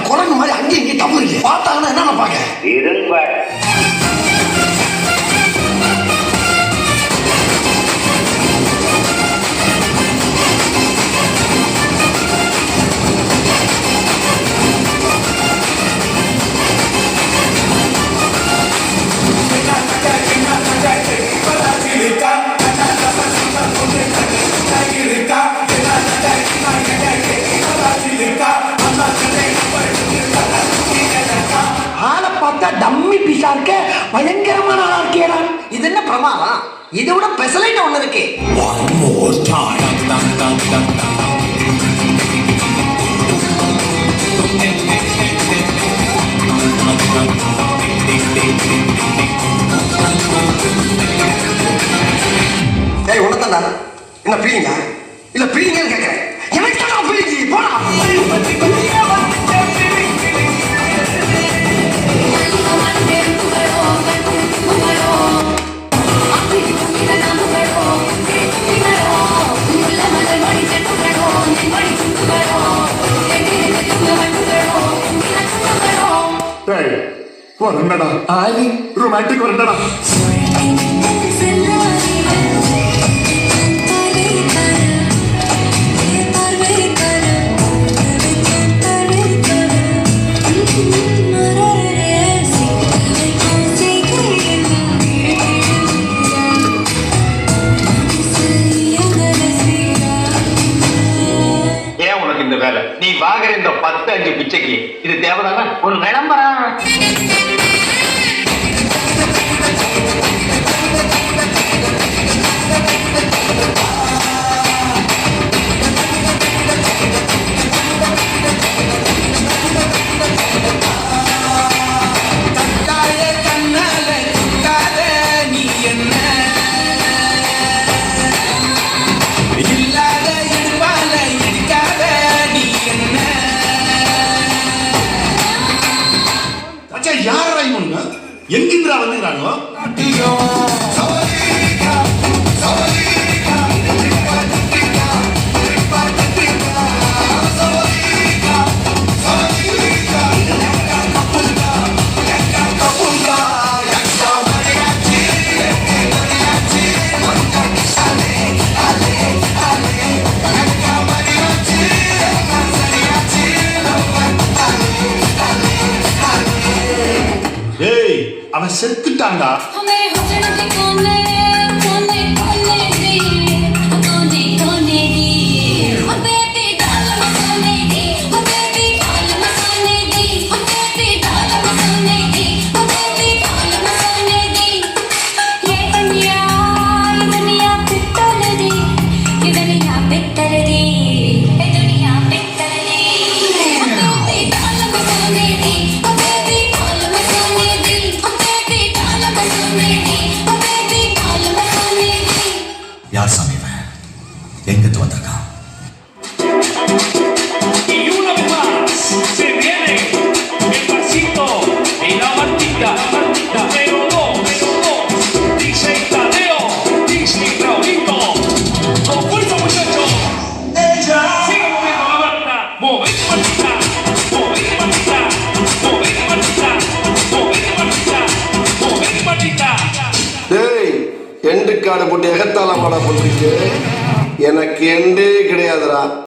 குரங்கு மாதிரி அங்கேயும் இங்கே தமிழ் பார்த்தாங்கன்னா என்ன நினைப்பாங்க? டம்மி பீஸா இருக்க பயங்கரமான ஆளா இருக்கேடா. இது என்ன பிரமாதம்? இதை விட பெசலைட் ஒண்ணு இருக்கு. ஏய் உனதான்டா என்ன பீலிங்கா? இல்ல பீலிங்கன்னு கேட்கிறேன். எனக்கு தான் பீலிங்கி போடா. வரண்டா ஆதி ரொமான்டிக் வரண்டா. இந்த வேலை நீ வாங்குற இந்த 10-5 பிச்சைக்கு இது தேவைதானா? ஒரு விளம்பரம். யாரா இவங்க? எங்கிருந்தா வந்துக்கிறாங்க? அவன் செத்துட்டான்டா. யார் சாமி இவன்? எங்கிட்டு வந்திருக்கான்? எண்டு காடு போட்டு எகத்தாளம் மாடா போட்டுருக்கு. எனக்கு எண்டே கிடையாதுடா.